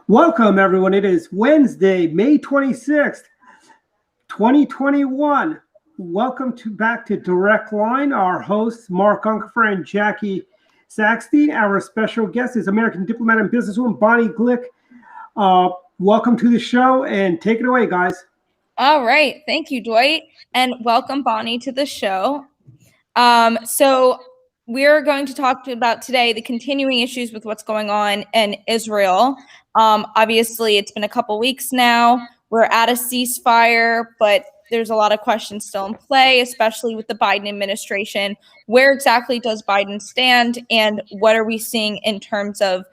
Welcome, everyone. It is Wednesday, May 26th, 2021. Welcome back to Direct Line. Our hosts, Mark Unkefer and Jackie Saxton. Our special guest is American diplomat and businesswoman Bonnie Glick. Welcome to the show, and take it away, guys. All right. Thank you, Dwight. And welcome, Bonnie, to the show. So we're going to talk about today the continuing issues with what's going on in Israel. Obviously, it's been a couple weeks now. We're at a ceasefire, but there's a lot of questions still in play, especially with the Biden administration. Where exactly does Biden stand, and what are we seeing in terms of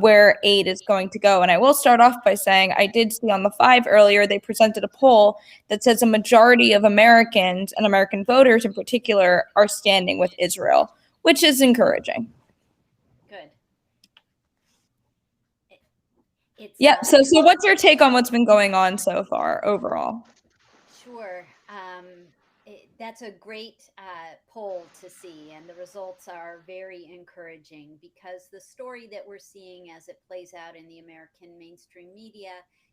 where aid is going to go? And I will start off by saying I did see on the 5 earlier, they presented a poll that says a majority of Americans and American voters in particular are standing with Israel, which is encouraging. Good. So what's your take on what's been going on so far overall? Sure. That's a great poll to see, and the results are very encouraging because the story that we're seeing as it plays out in the American mainstream media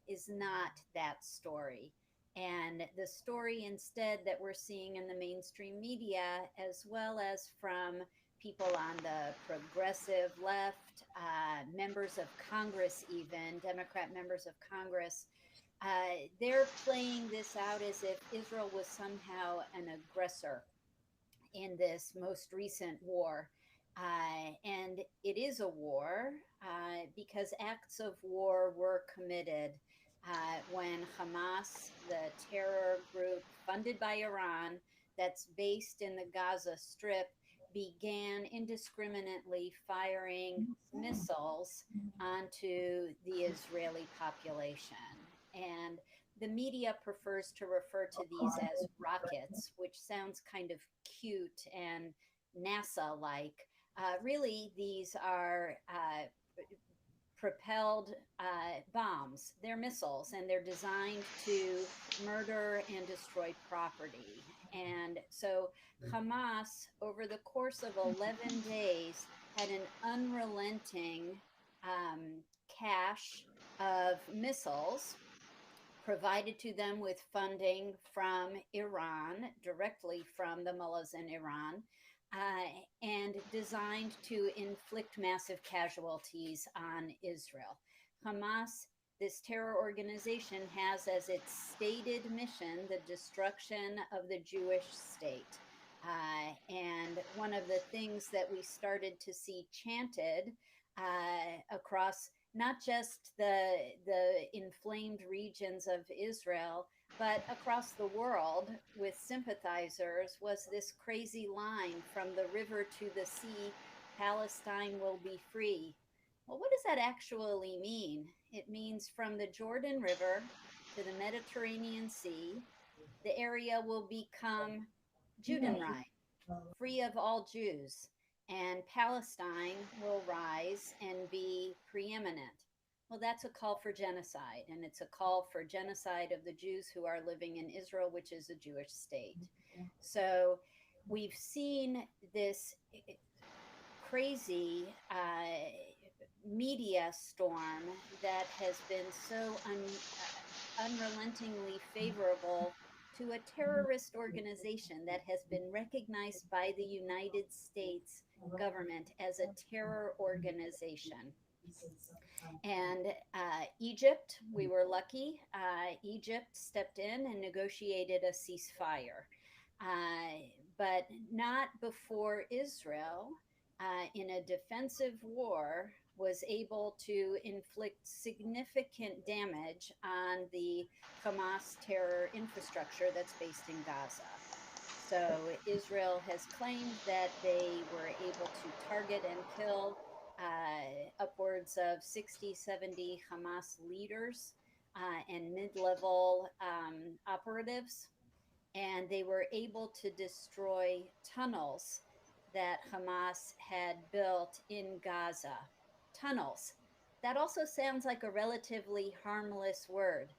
is not that story. And the story instead that we're seeing in the mainstream media, as well as from people on the progressive left, members of Congress, even Democrat members of Congress, they're playing this out as if Israel was somehow an aggressor in this most recent war. And it is a war because acts of war were committed when Hamas, the terror group funded by Iran that's based in the Gaza Strip, began indiscriminately firing missiles onto the Israeli population. And the media prefers to refer to these as rockets, which sounds kind of cute and NASA-like. Really, these are propelled bombs. They're missiles, and they're designed to murder and destroy property. And so Hamas, over the course of 11 days, had an unrelenting cache of missiles provided to them with funding from Iran, directly from the mullahs in Iran, and designed to inflict massive casualties on Israel. Hamas, this terror organization, has as its stated mission the destruction of the Jewish state. And one of the things that we started to see chanted across not just the inflamed regions of Israel, but across the world with sympathizers was this crazy line, from the river to the sea, Palestine will be free. Well, what does that actually mean? It means from the Jordan River to the Mediterranean Sea, the area will become Judenrein, free of all Jews, and Palestine will rise and be preeminent. Well, that's a call for genocide, and it's a call for genocide of the Jews who are living in Israel, which is a Jewish state. So we've seen this crazy media storm that has been so unrelentingly favorable to a terrorist organization that has been recognized by the United States government as a terror organization. And Egypt, we were lucky. Egypt stepped in and negotiated a ceasefire, but not before Israel, in a defensive war, was able to inflict significant damage on the Hamas terror infrastructure that's based in Gaza. So Israel has claimed that they were able to target and kill upwards of 60, 70 Hamas leaders and mid-level operatives. And they were able to destroy tunnels that Hamas had built in Gaza. Tunnels. That also sounds like a relatively harmless word,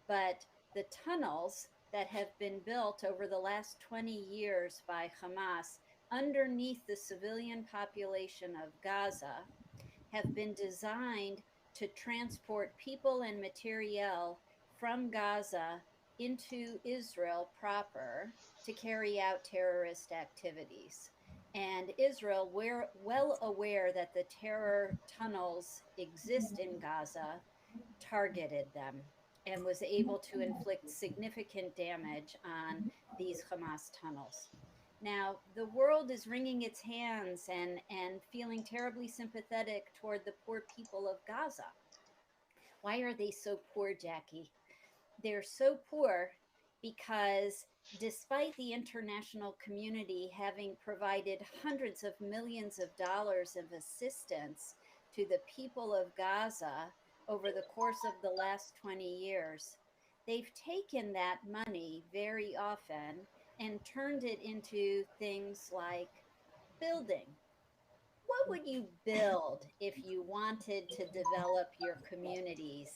but the tunnels that have been built over the last 20 years by Hamas underneath the civilian population of Gaza have been designed to transport people and materiel from Gaza into Israel proper to carry out terrorist activities. And Israel, we're well aware that the terror tunnels exist in Gaza, targeted them and was able to inflict significant damage on these Hamas tunnels. Now, the world is wringing its hands and feeling terribly sympathetic toward the poor people of Gaza. Why are they so poor, Jackie? They're so poor because despite the international community having provided hundreds of millions of dollars of assistance to the people of Gaza over the course of the last 20 years, they've taken that money very often and turned it into things like building. What would you build if you wanted to develop your communities?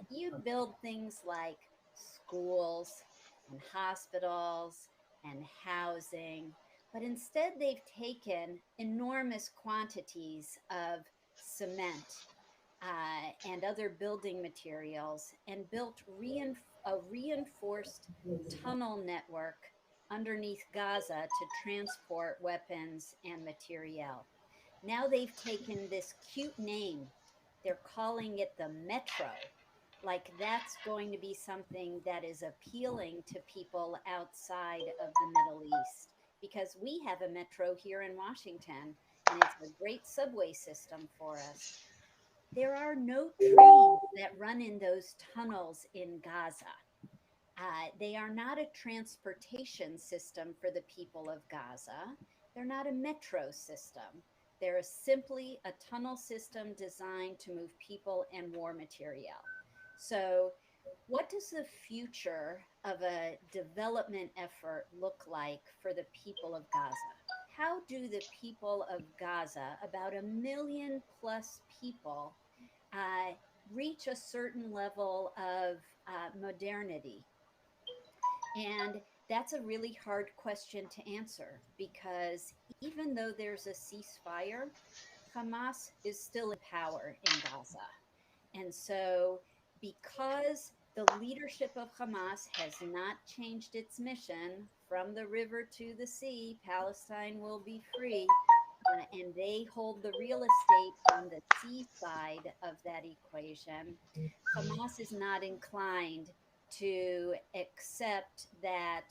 You'd build things like schools and hospitals and housing, but instead they've taken enormous quantities of cement and other building materials and built a reinforced tunnel network underneath Gaza to transport weapons and materiel. Now they've taken this cute name, they're calling it the Metro. Like that's going to be something that is appealing to people outside of the Middle East because we have a metro here in Washington and it's a great subway system for us. There are no trains that run in those tunnels in Gaza. They are not a transportation system for the people of Gaza. They're not a metro system. They're simply a tunnel system designed to move people and war material. So, what does the future of a development effort look like for the people of Gaza? How do the people of Gaza, about 1 million plus people, uh, reach a certain level of modernity? And that's a really hard question to answer because even though there's a ceasefire, Hamas is still in power in Gaza. And so, because the leadership of Hamas has not changed its mission from the river to the sea, Palestine will be free. And they hold the real estate on the sea side of that equation. Hamas is not inclined to accept that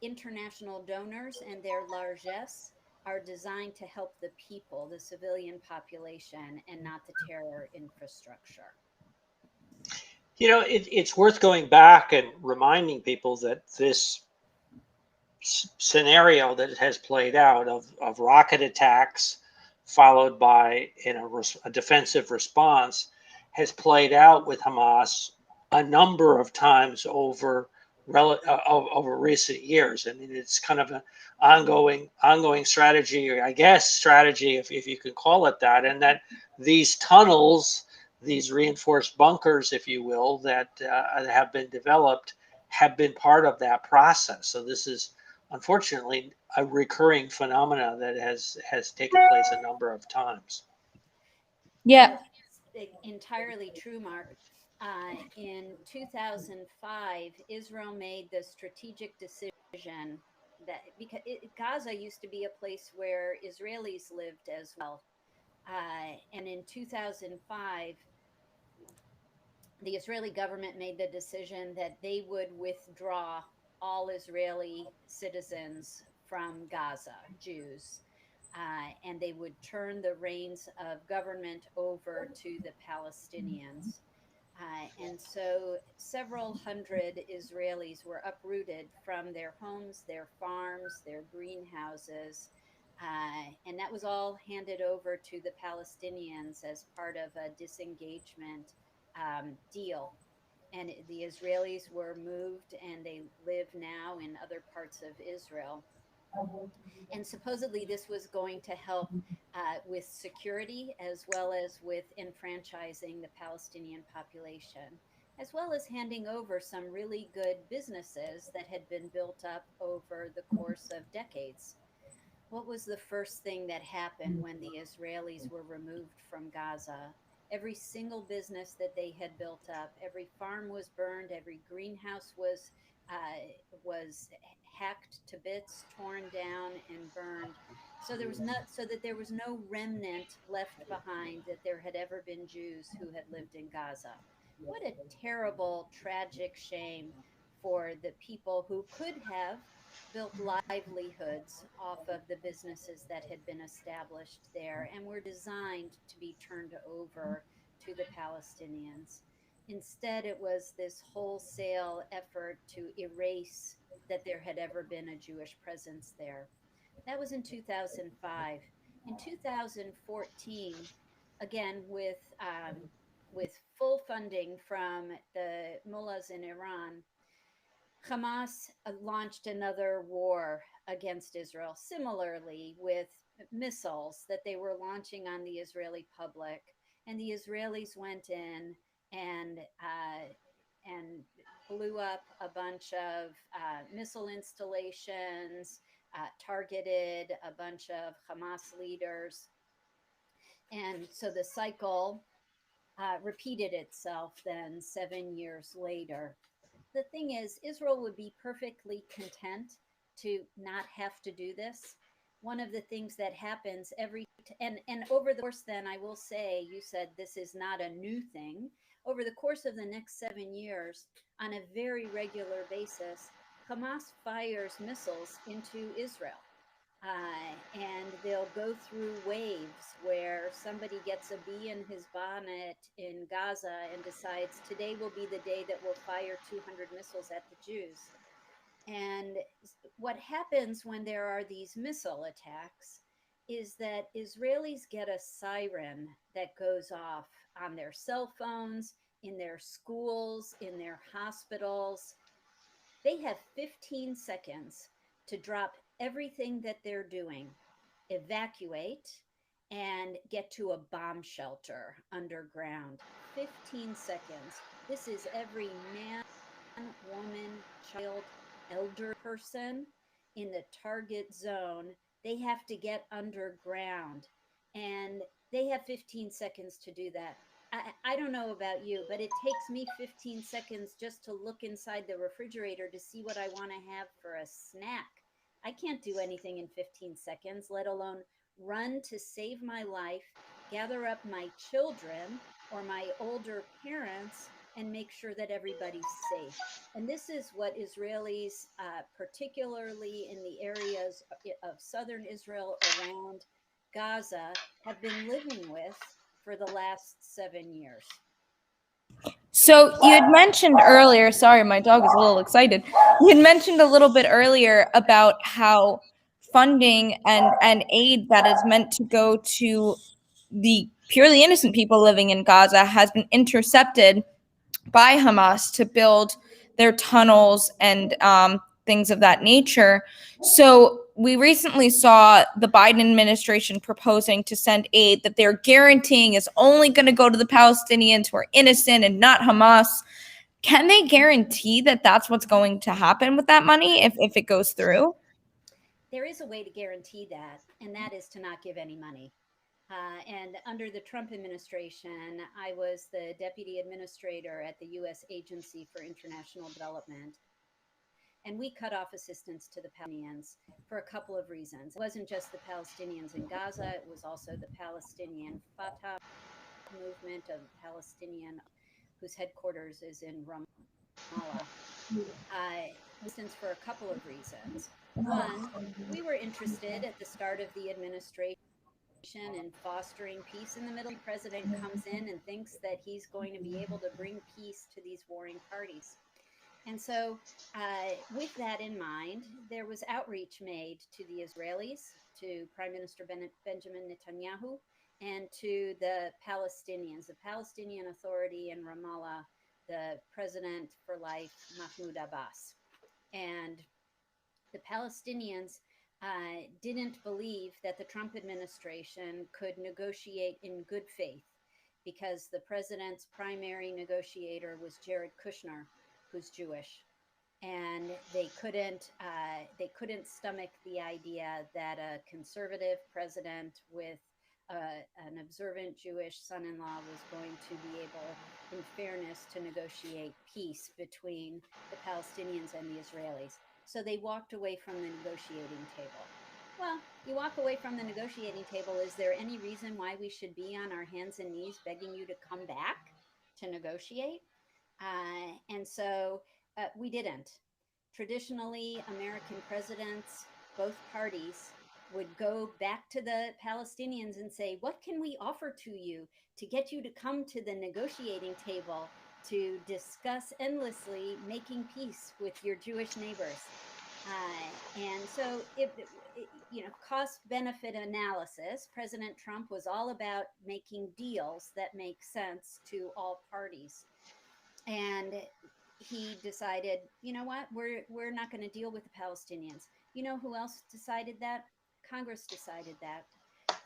international donors and their largesse are designed to help the people, the civilian population, and not the terror infrastructure. It's worth going back and reminding people that this scenario that has played out of rocket attacks followed by a defensive response has played out with Hamas a number of times over recent years. I mean, it's kind of an ongoing strategy, or I guess strategy, if you could call it that, and that these tunnels, these reinforced bunkers, if you will, that have been developed have been part of that process. So this is unfortunately a recurring phenomena that has taken place a number of times. Yeah. That's entirely true, Mark. In 2005, Israel made the strategic decision that because Gaza used to be a place where Israelis lived as well. And in 2005, the Israeli government made the decision that they would withdraw all Israeli citizens from Gaza, Jews, and they would turn the reins of government over to the Palestinians. And so several hundred Israelis were uprooted from their homes, their farms, their greenhouses. And that was all handed over to the Palestinians as part of a disengagement deal. And the Israelis were moved and they live now in other parts of Israel. And supposedly this was going to help with security as well as with enfranchising the Palestinian population, as well as handing over some really good businesses that had been built up over the course of decades. What was the first thing that happened when the Israelis were removed from Gaza Every single business that they had built up, every farm was burned, every greenhouse was hacked to bits, torn down, and burned. So there was no remnant left behind that there had ever been Jews who had lived in Gaza. What a terrible, tragic shame for the people who could have built livelihoods off of the businesses that had been established there and were designed to be turned over to the Palestinians. Instead, it was this wholesale effort to erase that there had ever been a Jewish presence there. That was in 2005. In 2014, again with full funding from the mullahs in Iran, Hamas launched another war against Israel, similarly with missiles that they were launching on the Israeli public, and the Israelis went in and blew up a bunch of missile installations, targeted a bunch of Hamas leaders, and so the cycle repeated itself then 7 years later. The thing is, Israel would be perfectly content to not have to do this. One of the things that happens and over the course, then I will say, you said this is not a new thing. Over the course of the next 7 years, on a very regular basis, Hamas fires missiles into Israel. And they'll go through waves where somebody gets a bee in his bonnet in Gaza and decides today will be the day that we'll fire 200 missiles at the Jews. And what happens when there are these missile attacks is that Israelis get a siren that goes off on their cell phones, in their schools, in their hospitals. They have 15 seconds to drop everything that they're doing, evacuate, and get to a bomb shelter underground. 15 seconds. This is every man, woman, child, elder person in the target zone. They have to get underground, and they have 15 seconds to do that. I don't know about you, but it takes me 15 seconds just to look inside the refrigerator to see what I want to have for a snack. I can't do anything in 15 seconds, let alone run to save my life, gather up my children or my older parents, and make sure that everybody's safe. And this is what Israelis, particularly in the areas of southern Israel around Gaza, have been living with for the last 7 years. So you had mentioned earlier, sorry, my dog is a little excited. You had mentioned a little bit earlier about how funding and aid that is meant to go to the purely innocent people living in Gaza has been intercepted by Hamas to build their tunnels and things of that nature. So we recently saw the Biden administration proposing to send aid that they're guaranteeing is only going to go to the Palestinians who are innocent and not Hamas. Can they guarantee that that's what's going to happen with that money if it goes through? There is a way to guarantee that, and that is to not give any money. And under the Trump administration, I was the deputy administrator at the U.S. Agency for International Development. And we cut off assistance to the Palestinians for a couple of reasons. It wasn't just the Palestinians in Gaza, it was also the Palestinian Fatah movement of Palestinian, whose headquarters is in Ramallah. Assistance for a couple of reasons. One, we were interested at the start of the administration and fostering peace in the Middle East. The president comes in and thinks that he's going to be able to bring peace to these warring parties. And so with that in mind, there was outreach made to the Israelis, to Prime Minister Benjamin Netanyahu, and to the Palestinians, the Palestinian Authority in Ramallah, the president for life, Mahmoud Abbas. And the Palestinians didn't believe that the Trump administration could negotiate in good faith because the president's primary negotiator was Jared Kushner, who's Jewish, and they couldn't stomach the idea that a conservative president with an observant Jewish son-in-law was going to be able, in fairness, to negotiate peace between the Palestinians and the Israelis. So they walked away from the negotiating table. Well, you walk away from the negotiating table. Is there any reason why we should be on our hands and knees begging you to come back to negotiate? And so we didn't. Traditionally, American presidents, both parties, would go back to the Palestinians and say, what can we offer to you to get you to come to the negotiating table to discuss endlessly making peace with your Jewish neighbors? And so, cost benefit analysis, President Trump was all about making deals that make sense to all parties. And he decided, you know what, we're not going to deal with the Palestinians. You know who else decided that? Congress decided that.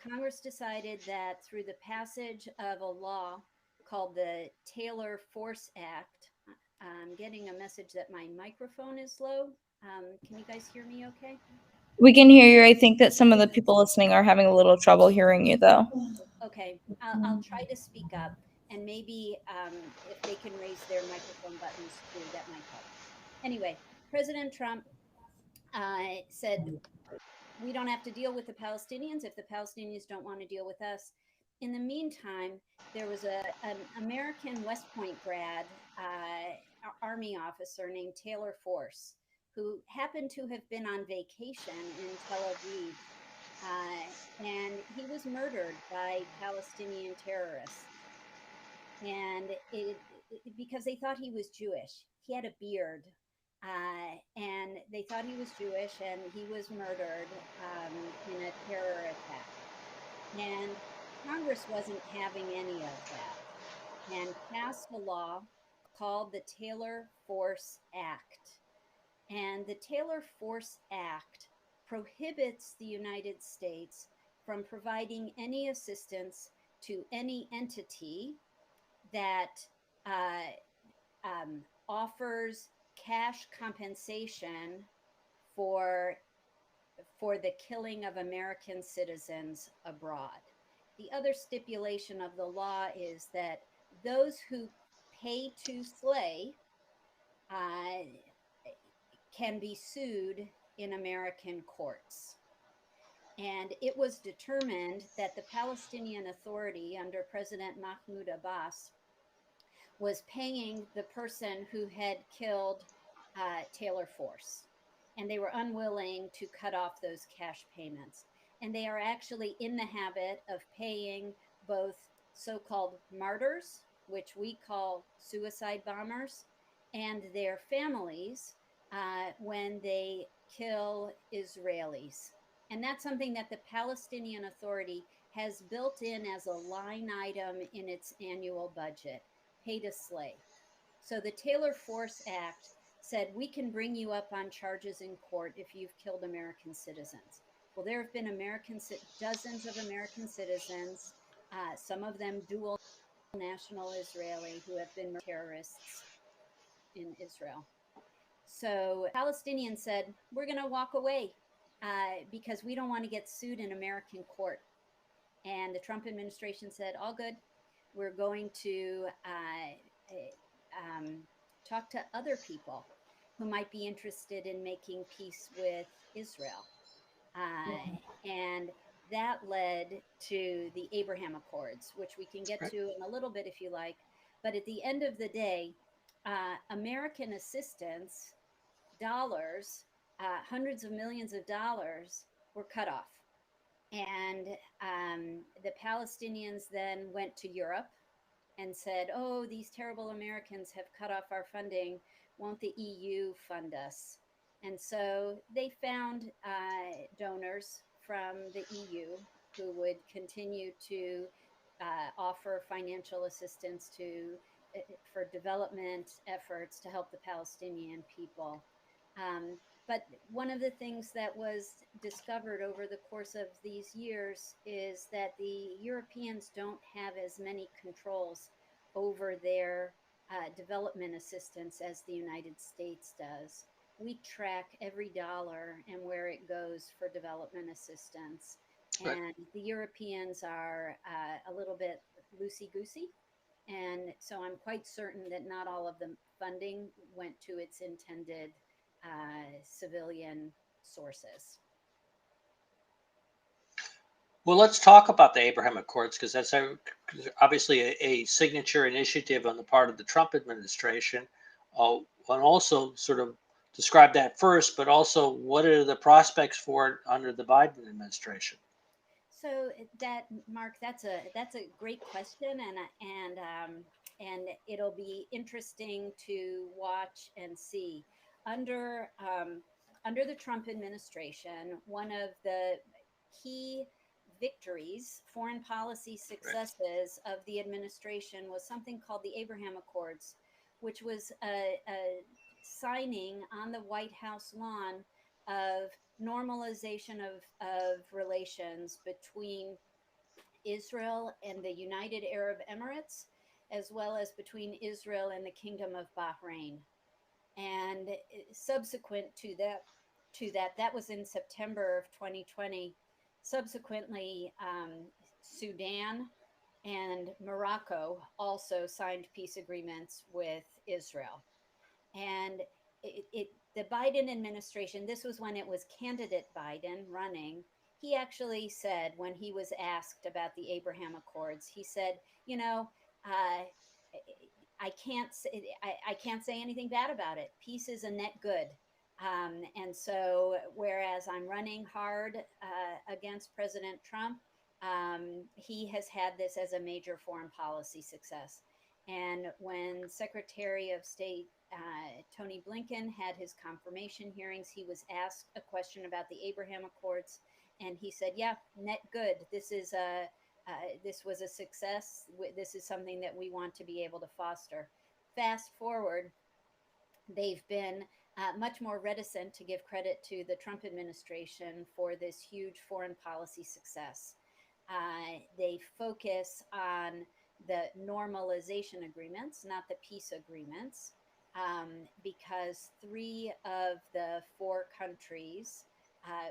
Congress decided that through the passage of a law called the Taylor Force Act. I'm getting a message that my microphone is low. Can you guys hear me okay? We can hear you. I think that some of the people listening are having a little trouble hearing you, though. Okay, I'll try to speak up, and maybe if they can raise their microphone buttons too, that might help. Anyway, President Trump said, we don't have to deal with the Palestinians if the Palestinians don't want to deal with us. In the meantime, there was an American West Point grad, Army officer named Taylor Force, who happened to have been on vacation in Tel Aviv. And he was murdered by Palestinian terrorists. And because they thought he was Jewish. He had a beard. And they thought he was Jewish, and he was murdered in a terror attack. And Congress wasn't having any of that and passed a law called the Taylor Force Act. And the Taylor Force Act prohibits the United States from providing any assistance to any entity that offers cash compensation for the killing of American citizens abroad. The other stipulation of the law is that those who pay to slay can be sued in American courts. And it was determined that the Palestinian Authority under President Mahmoud Abbas was paying the person who had killed Taylor Force. And they were unwilling to cut off those cash payments. And they are actually in the habit of paying both so-called martyrs, which we call suicide bombers, and their families when they kill Israelis. And that's something that the Palestinian Authority has built in as a line item in its annual budget, pay to slay. So the Taylor Force Act said, we can bring you up on charges in court if you've killed American citizens. Well, there have been dozens of American citizens, some of them dual national Israeli, who have been terrorists in Israel. So Palestinians said, we're going to walk away because we don't want to get sued in American court. And the Trump administration said, all good. We're going to talk to other people who might be interested in making peace with Israel. And that led to the Abraham Accords, which we can get to in a little bit if you like. But at the end of the day, American assistance, dollars, hundreds of millions of dollars were cut off. And the Palestinians then went to Europe and said, oh, these terrible Americans have cut off our funding. Won't the EU fund us? And so they found donors from the EU who would continue to offer financial assistance for development efforts to help the Palestinian people. But one of the things that was discovered over the course of these years is that the Europeans don't have as many controls over their development assistance as the United States does. We track every dollar and where it goes for development assistance. Right. And the Europeans are a little bit loosey-goosey. And so I'm quite certain that not all of the funding went to its intended civilian sources. Well, let's talk about the Abraham Accords, because that's obviously a signature initiative on the part of the Trump administration. And also sort of describe that first, but also what are the prospects for it under the Biden administration? So that, Mark, that's a great question, and it'll be interesting to watch and see under the Trump administration. One of the key victories, foreign policy successes of the administration was something called the Abraham Accords, which was a signing on the White House lawn of normalization of relations between Israel and the United Arab Emirates, as well as between Israel and the Kingdom of Bahrain. And subsequent that was in September of 2020. Subsequently, Sudan and Morocco also signed peace agreements with Israel. And the Biden administration, this was when it was candidate Biden running. He actually said, when he was asked about the Abraham Accords, he said, I can't say anything bad about it. Peace is a net good. And so, whereas I'm running hard against President Trump, he has had this as a major foreign policy success. And when Secretary of State Tony Blinken had his confirmation hearings, he was asked a question about the Abraham Accords, and he said, "Yeah, net good. This was a success. This is something that we want to be able to foster." Fast forward, they've been much more reticent to give credit to the Trump administration for this huge foreign policy success. They focus on the normalization agreements, not the peace agreements, because 3 of the 4 countries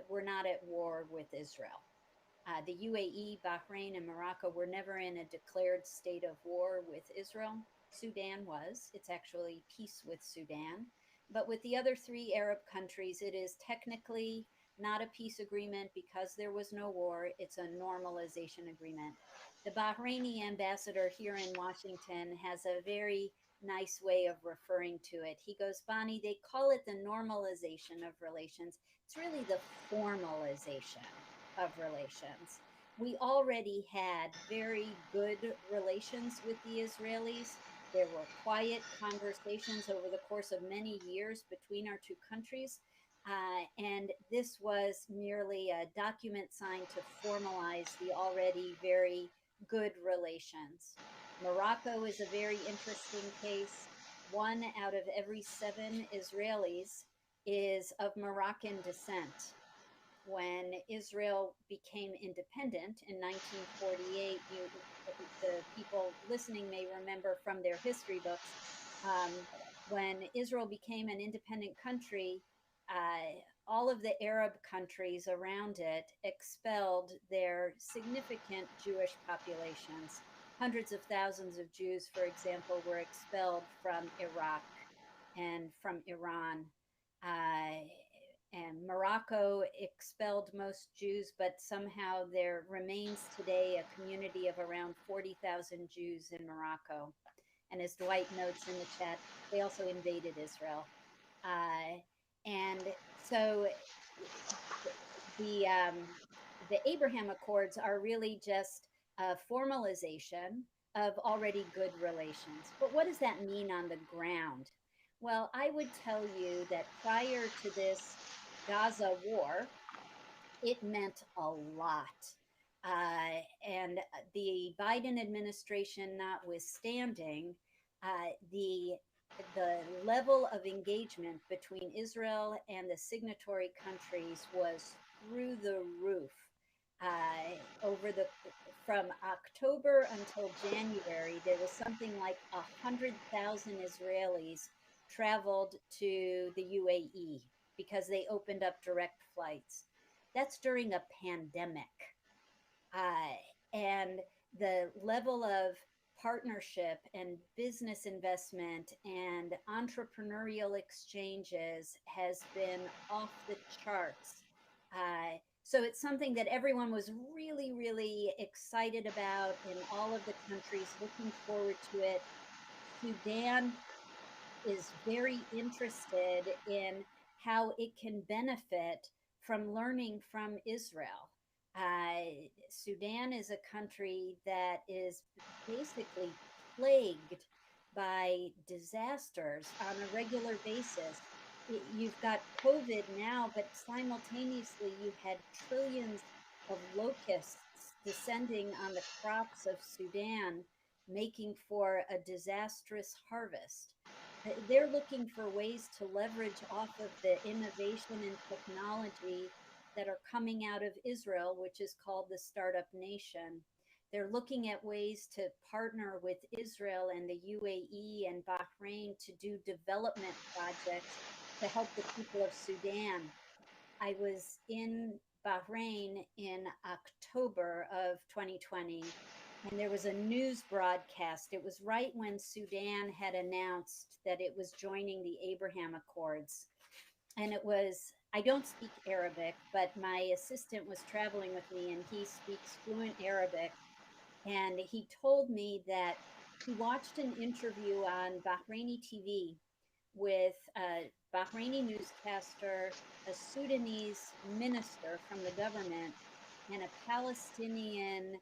were not at war with Israel. The UAE, Bahrain, and Morocco were never in a declared state of war with Israel. Sudan was. It's actually peace with Sudan. But with the other 3 Arab countries, it is technically not a peace agreement because there was no war. It's a normalization agreement. The Bahraini ambassador here in Washington has a very nice way of referring to it. He goes, "Bonnie, they call it the normalization of relations. It's really the formalization of relations." We already had very good relations with the Israelis. There were quiet conversations over the course of many years between our 2 countries. And this was merely a document signed to formalize the already very good relations. Morocco is a very interesting case. 1 out of every 7 Israelis is of Moroccan descent. When Israel became independent in 1948, the people listening may remember from their history books, when Israel became an independent country, all of the Arab countries around it expelled their significant Jewish populations. Hundreds of thousands of Jews, for example, were expelled from Iraq and from Iran. And Morocco expelled most Jews, but somehow there remains today a community of around 40,000 Jews in Morocco. And as Dwight notes in the chat, they also invaded Israel. And so the Abraham Accords are really just a formalization of already good relations. But what does that mean on the ground? Well, I would tell you that prior to this Gaza war, it meant a lot. And the Biden administration notwithstanding, the level of engagement between Israel and the signatory countries was through the roof. From October until January, there was something like 100,000 Israelis traveled to the UAE because they opened up direct flights. That's during a pandemic. And the level of partnership and business investment and entrepreneurial exchanges has been off the charts. So it's something that everyone was really, really excited about in all of the countries, looking forward to it. Sudan is very interested in how it can benefit from learning from Israel. Sudan is a country that is basically plagued by disasters on a regular basis. You've got COVID now, but simultaneously you've had trillions of locusts descending on the crops of Sudan, making for a disastrous harvest. They're looking for ways to leverage off of the innovation and technology that are coming out of Israel, which is called the Startup Nation. They're looking at ways to partner with Israel and the UAE and Bahrain to do development projects to help the people of Sudan. I was in Bahrain in October of 2020, and there was a news broadcast. It was right when Sudan had announced that it was joining the Abraham Accords. And it was, I don't speak Arabic, but my assistant was traveling with me and he speaks fluent Arabic. And he told me that he watched an interview on Bahraini TV with a Bahraini newscaster, a Sudanese minister from the government, and a Palestinian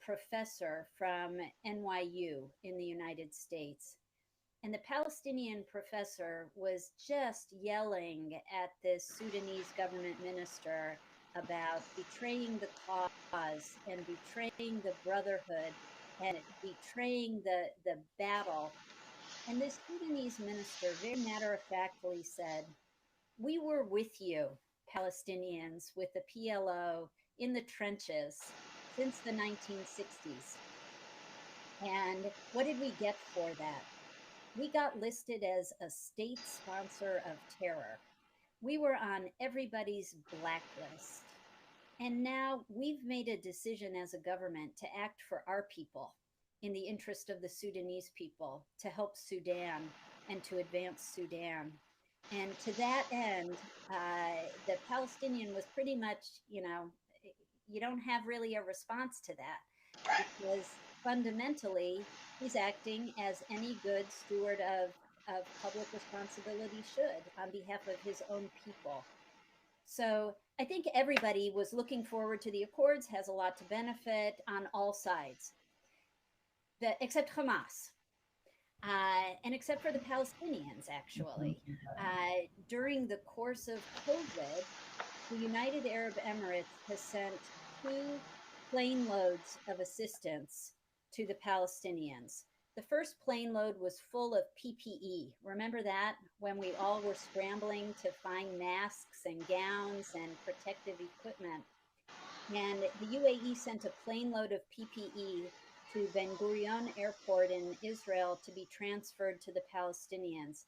professor from NYU in the United States. And the Palestinian professor was just yelling at this Sudanese government minister about betraying the cause and betraying the brotherhood and betraying the battle. And this Sudanese minister very matter-of-factly said, "We were with you, Palestinians, with the PLO in the trenches since the 1960s. And what did we get for that? We got listed as a state sponsor of terror. We were on everybody's blacklist. And now we've made a decision as a government to act for our people in the interest of the Sudanese people, to help Sudan and to advance Sudan." And to that end, the Palestinian was pretty much, you don't have really a response to that, because fundamentally he's acting as any good steward of public responsibility should on behalf of his own people. So I think everybody was looking forward to the Accords, has a lot to benefit on all sides, except Hamas. And except for the Palestinians, actually. During the course of COVID, the United Arab Emirates has sent 2 plane loads of assistance to the Palestinians. The first plane load was full of PPE. Remember that? When we all were scrambling to find masks and gowns and protective equipment. And the UAE sent a plane load of PPE to Ben Gurion Airport in Israel to be transferred to the Palestinians.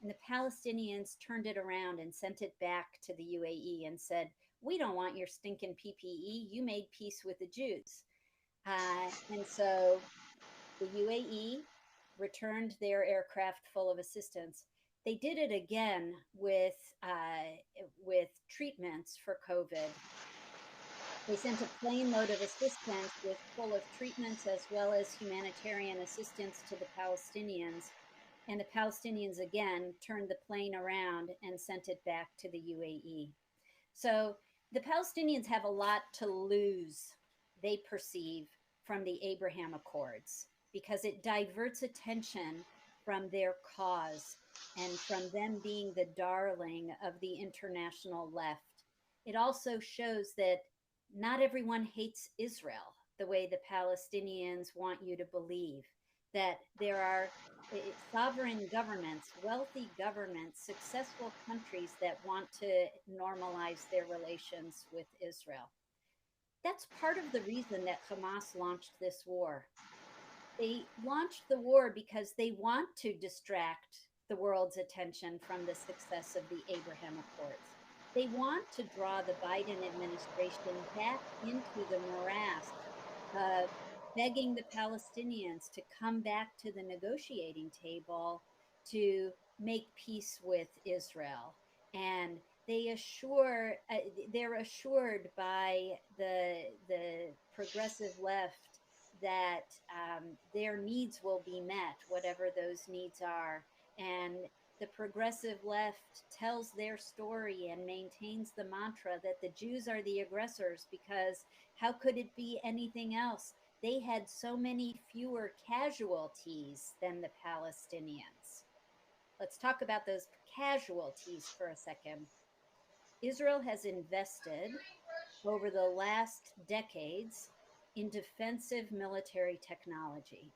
And the Palestinians turned it around and sent it back to the UAE and said, "We don't want your stinking PPE. You made peace with the Jews." And so the UAE returned their aircraft full of assistance. They did it again with treatments for COVID. They sent a plane load of assistance full of treatments as well as humanitarian assistance to the Palestinians. And the Palestinians again turned the plane around and sent it back to the UAE. So the Palestinians have a lot to lose, they perceive, from the Abraham Accords, because it diverts attention from their cause and from them being the darling of the international left. It also shows that not everyone hates Israel the way the Palestinians want you to believe, that there are sovereign governments, wealthy governments, successful countries that want to normalize their relations with Israel. That's part of the reason that Hamas launched this war. They launched the war because they want to distract the world's attention from the success of the Abraham Accords. They want to draw the Biden administration back into the morass of begging the Palestinians to come back to the negotiating table to make peace with Israel. And they're assured by the progressive left that their needs will be met, whatever those needs are. And the progressive left tells their story and maintains the mantra that the Jews are the aggressors because how could it be anything else? They had so many fewer casualties than the Palestinians. Let's talk about those casualties for a second. Israel has invested over the last decades in defensive military technology.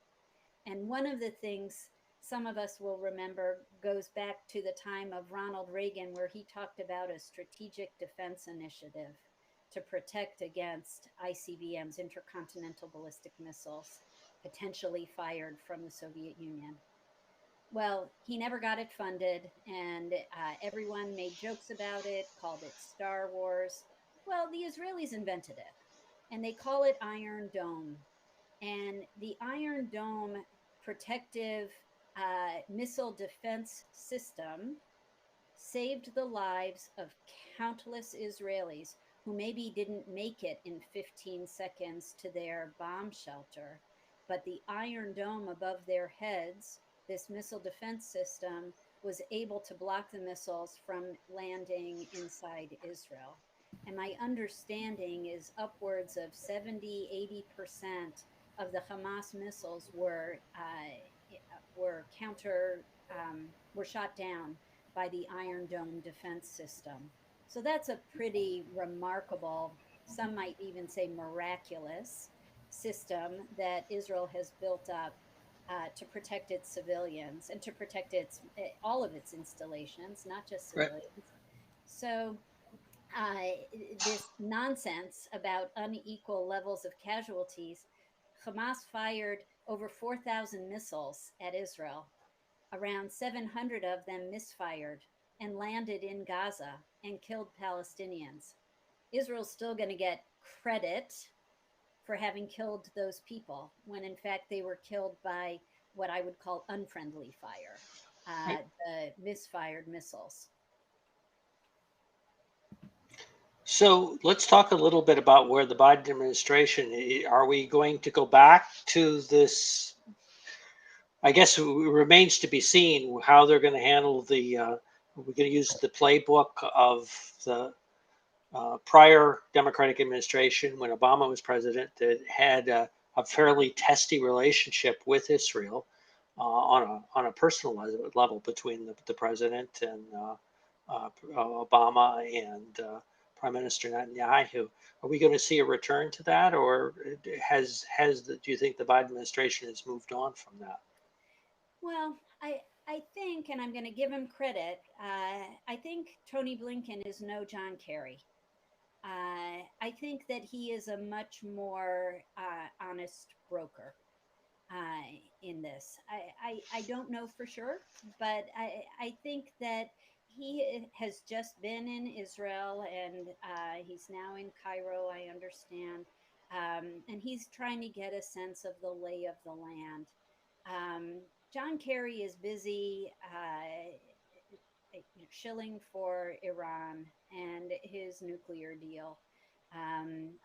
And one of the things some of us will remember goes back to the time of Ronald Reagan, where he talked about a strategic defense initiative to protect against ICBMs, intercontinental ballistic missiles, potentially fired from the Soviet Union. Well, he never got it funded, and everyone made jokes about it, called it Star Wars. Well, the Israelis invented it, and they call it Iron Dome. And the Iron Dome protective missile defense system saved the lives of countless Israelis who maybe didn't make it in 15 seconds to their bomb shelter. But the Iron Dome above their heads, this missile defense system, was able to block the missiles from landing inside Israel. And my understanding is upwards of 70–80% of the Hamas missiles were shot down by the Iron Dome defense system. So that's a pretty remarkable, some might even say miraculous, system that Israel has built up to protect its civilians and to protect all of its installations, not just Right. civilians. So this nonsense about unequal levels of casualties, Hamas fired over 4,000 missiles at Israel. Around 700 of them misfired and landed in Gaza and killed Palestinians. Israel's still going to get credit for having killed those people when in fact they were killed by what I would call unfriendly fire, the misfired missiles. So let's talk a little bit about where the Biden administration, are we going to go back to this? I guess it remains to be seen how they're going to handle we're going to use the playbook of the prior Democratic administration when Obama was president that had a fairly testy relationship with Israel on a personal level between the president and Obama and Prime Minister Netanyahu. Are we going to see a return to that, or do you think the Biden administration has moved on from that? Well, I think, and I'm going to give him credit, I think Tony Blinken is no John Kerry. I think that he is a much more honest broker in this. I don't know for sure, but I think that he has just been in Israel and he's now in Cairo, I understand. And he's trying to get a sense of the lay of the land. John Kerry is busy shilling for Iran and his nuclear deal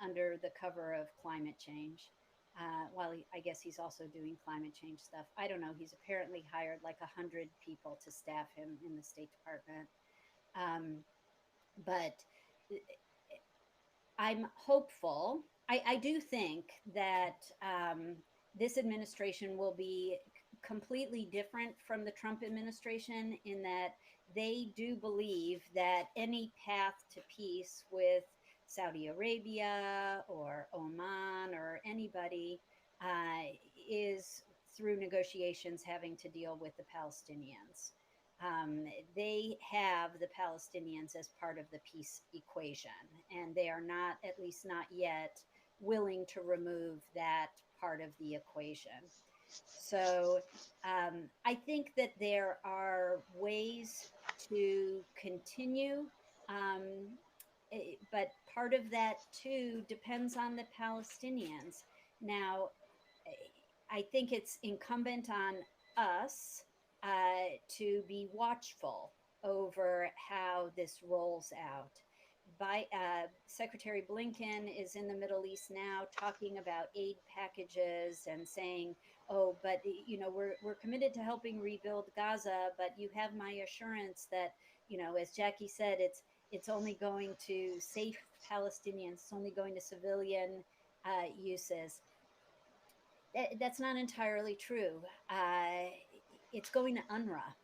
under the cover of climate change. I guess he's also doing climate change stuff. I don't know. He's apparently hired like 100 people to staff him in the State Department. But I'm hopeful. I do think that this administration will be completely different from the Trump administration in that they do believe that any path to peace with Saudi Arabia or Oman or anybody is through negotiations having to deal with the Palestinians. They have the Palestinians as part of the peace equation, and they are not, at least not yet, willing to remove that part of the equation. So I think that there are ways to continue But part of that too depends on the Palestinians. Now, I think it's incumbent on us to be watchful over how this rolls out. Secretary Blinken is in the Middle East now talking about aid packages and saying, "Oh, but we're committed to helping rebuild Gaza, but you have my assurance that as Jackie said, it's only going to safe Palestinians, it's only going to civilian uses." That's not entirely true. It's going to UNRWA,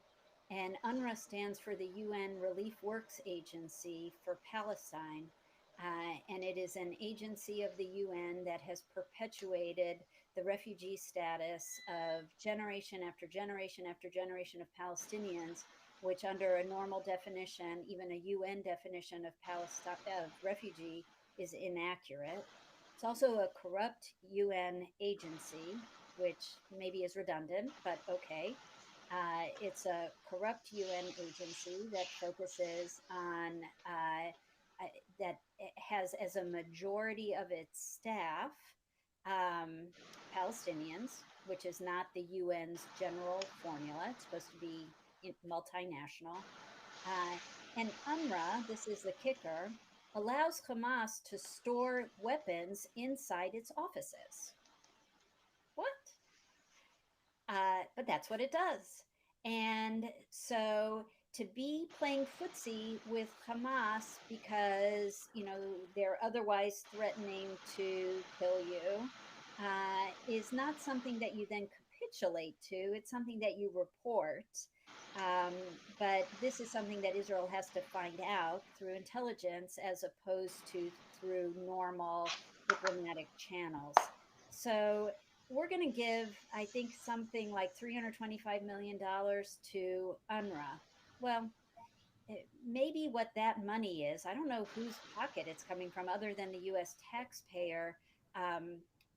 and UNRWA stands for the UN Relief Works Agency for Palestine. And it is an agency of the UN that has perpetuated the refugee status of generation after generation after generation of Palestinians, which under a normal definition, even a UN definition of refugee, is inaccurate. It's also a corrupt UN agency, which maybe is redundant, but okay. It's a corrupt UN agency that focuses on, that has as a majority of its staff Palestinians, which is not the UN's general formula. It's supposed to be multinational. And UNRWA, this is the kicker, allows Hamas to store weapons inside its offices. What? But that's what it does. And so to be playing footsie with Hamas because, they're otherwise threatening to kill you is not something that you then capitulate to. It's something that you report. But this is something that Israel has to find out through intelligence as opposed to through normal diplomatic channels. So we're going to give, I think, something like $325 million to UNRWA. Well, maybe what that money is, I don't know whose pocket it's coming from other than the U.S. taxpayer.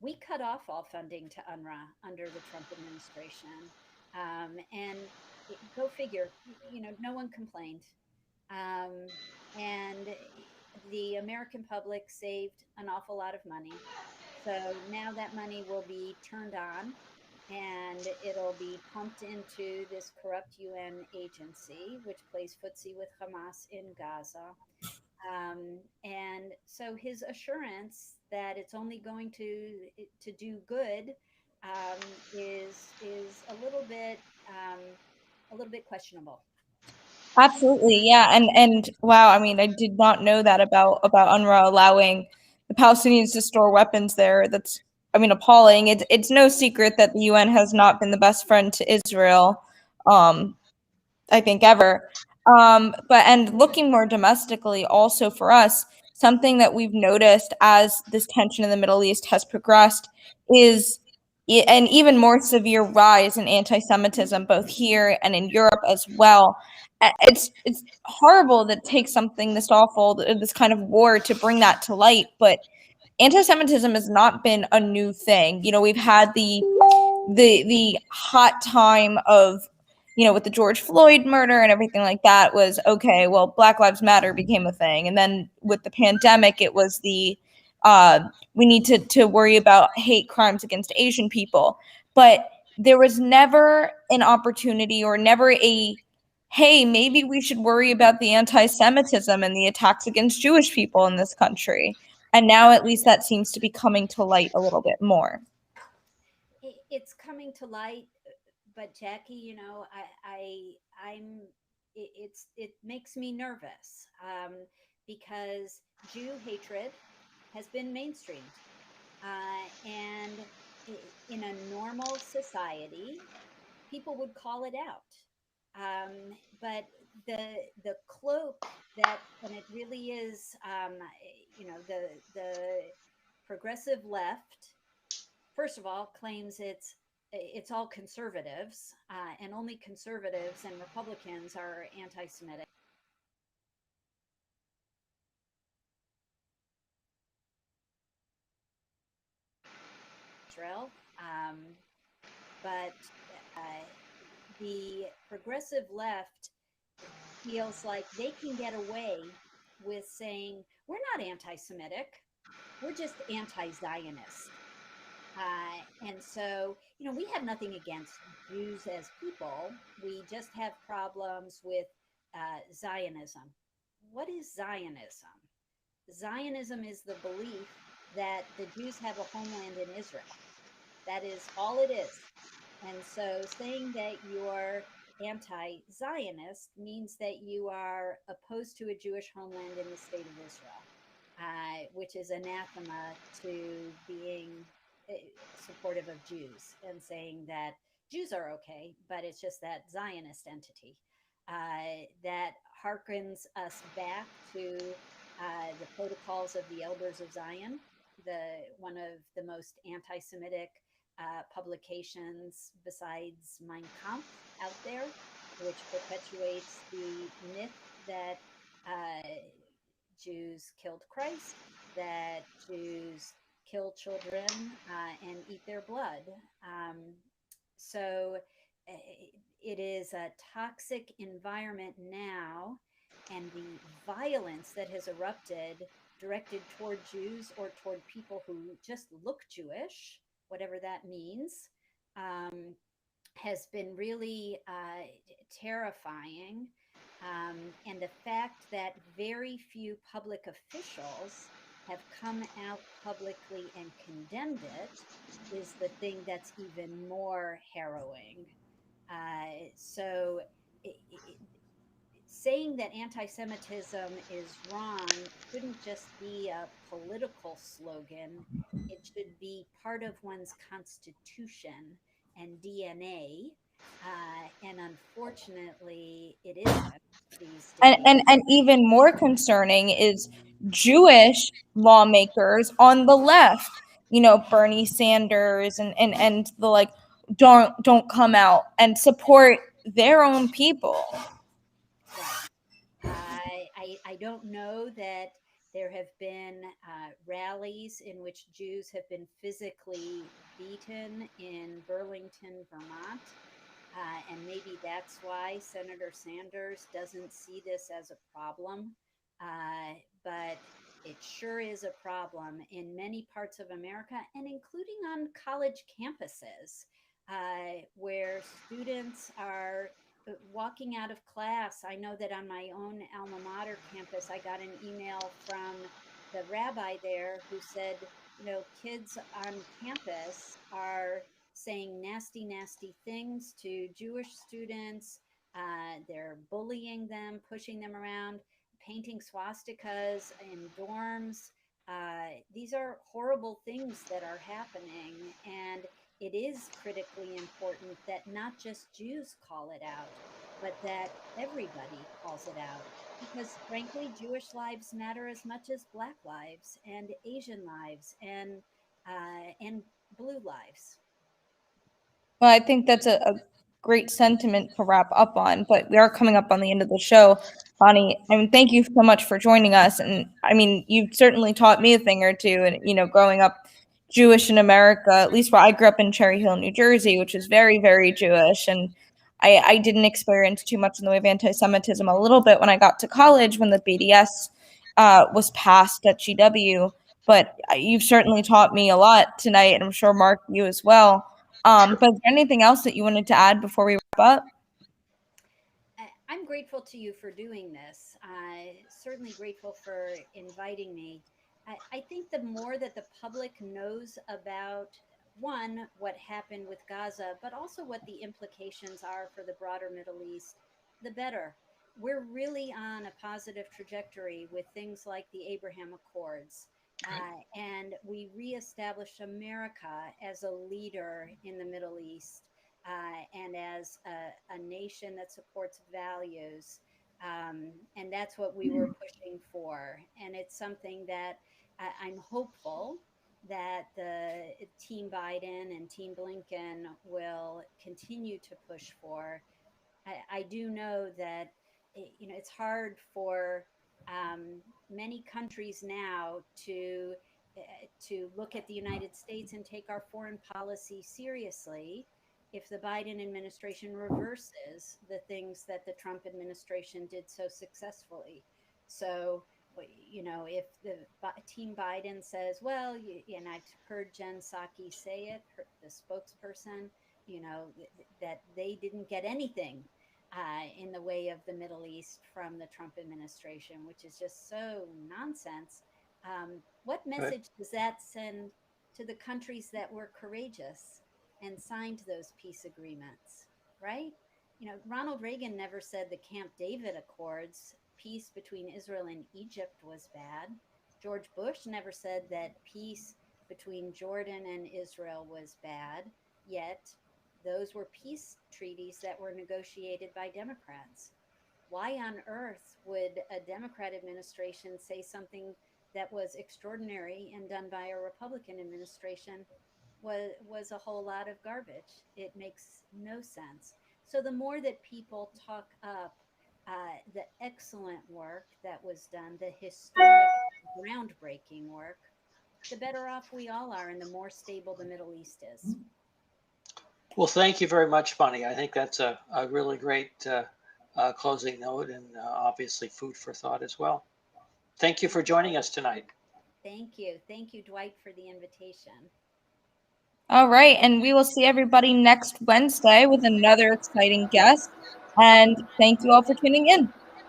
We cut off all funding to UNRWA under the Trump administration. And go figure, no one complained. And the American public saved an awful lot of money. So now that money will be turned on and it'll be pumped into this corrupt UN agency, which plays footsie with Hamas in Gaza. And so his assurance that it's only going to do good is a little bit questionable. Absolutely, yeah, and wow, I mean, I did not know that about UNRWA allowing the Palestinians to store weapons there. That's, I mean, appalling. It's no secret that the UN has not been the best friend to Israel, I think ever. But and looking more domestically, also for us, something that we've noticed as this tension in the Middle East has progressed is an even more severe rise in anti-Semitism, both here and in Europe as well. It's horrible that it takes something this awful, this kind of war, to bring that to light. But anti-Semitism has not been a new thing. We've had the hot time of, with the George Floyd murder and everything like that was okay. Well, Black Lives Matter became a thing, and then with the pandemic, it was the we need to worry about hate crimes against Asian people. But there was never an opportunity or never a, hey, maybe we should worry about the anti-Semitism and the attacks against Jewish people in this country. And now at least that seems to be coming to light a little bit more. It's coming to light, but Jackie, it makes me nervous because Jew hatred has been mainstreamed, and in a normal society, people would call it out. But the cloak that, and it really is, the progressive left, first of all, claims it's all conservatives, and only conservatives and Republicans are anti-Semitic. Israel, but the progressive left feels like they can get away with saying, we're not anti-Semitic, we're just anti-Zionist. And so, we have nothing against Jews as people. We just have problems with Zionism. What is Zionism? Zionism is the belief that the Jews have a homeland in Israel. That is all it is. And so saying that you're anti-Zionist means that you are opposed to a Jewish homeland in the state of Israel, which is anathema to being supportive of Jews and saying that Jews are okay, but it's just that Zionist entity that harkens us back to the Protocols of the Elders of Zion, one of the most anti-Semitic publications besides Mein Kampf out there, which perpetuates the myth that Jews killed Christ, that Jews kill children and eat their blood. So it is a toxic environment now, and the violence that has erupted directed toward Jews or toward people who just look Jewish, whatever that means, has been really terrifying. And the fact that very few public officials have come out publicly and condemned it is the thing that's even more harrowing. So saying that anti-Semitism is wrong shouldn't just be a political slogan. It should be part of one's constitution and DNA. And unfortunately, it isn't these days. And even more concerning is Jewish lawmakers on the left, Bernie Sanders and the like, don't come out and support their own people. Right. I don't know that there have been rallies in which Jews have been physically beaten in Burlington, Vermont. And maybe that's why Senator Sanders doesn't see this as a problem. But it sure is a problem in many parts of America, and including on college campuses, where students are walking out of class. I know that on my own alma mater campus, I got an email from the rabbi there who said, kids on campus are saying nasty, nasty things to Jewish students. They're bullying them, pushing them around, painting swastikas in dorms. These are horrible things that are happening. And it is critically important that not just Jews call it out, but that everybody calls it out. Because frankly, Jewish lives matter as much as Black lives and Asian lives and blue lives. Well, I think that's a great sentiment to wrap up on, but we are coming up on the end of the show. Bonnie, thank you so much for joining us. And you've certainly taught me a thing or two. And, growing up Jewish in America, at least where I grew up in Cherry Hill, New Jersey, which is very, very Jewish. And I didn't experience too much in the way of anti-Semitism. A little bit when I got to college, when the BDS was passed at GW. But you've certainly taught me a lot tonight, and I'm sure, Mark, you as well. But is there anything else that you wanted to add before we wrap up? I'm grateful to you for doing this. Certainly grateful for inviting me. I think the more that the public knows about, one, what happened with Gaza, but also what the implications are for the broader Middle East, the better. We're really on a positive trajectory with things like the Abraham Accords. And we reestablished America as a leader in the Middle East and as a nation that supports values. And that's what we were pushing for. And it's something that I'm hopeful that the Team Biden and Team Blinken will continue to push for. I do know that it's hard for many countries now to look at the United States and take our foreign policy seriously if the Biden administration reverses the things that the Trump administration did so successfully. So if the Team Biden says, well, and I've heard Jen Psaki say it, the spokesperson, that they didn't get anything in the way of the Middle East from the Trump administration, which is just so nonsense. What message does that send to the countries that were courageous and signed those peace agreements, right? Ronald Reagan never said the Camp David Accords, peace between Israel and Egypt, was bad. George Bush never said that peace between Jordan and Israel was bad, yet those were peace treaties that were negotiated by Democrats. Why on earth would a Democrat administration say something that was extraordinary and done by a Republican administration was a whole lot of garbage? It makes no sense. So the more that people talk up the excellent work that was done, the historic, groundbreaking work, the better off we all are and the more stable the Middle East is. Well, thank you very much, Bonnie. I think that's a really great closing note, and obviously food for thought as well. Thank you for joining us tonight. Thank you. Thank you, Dwight, for the invitation. All right. And we will see everybody next Wednesday with another exciting guest. And thank you all for tuning in.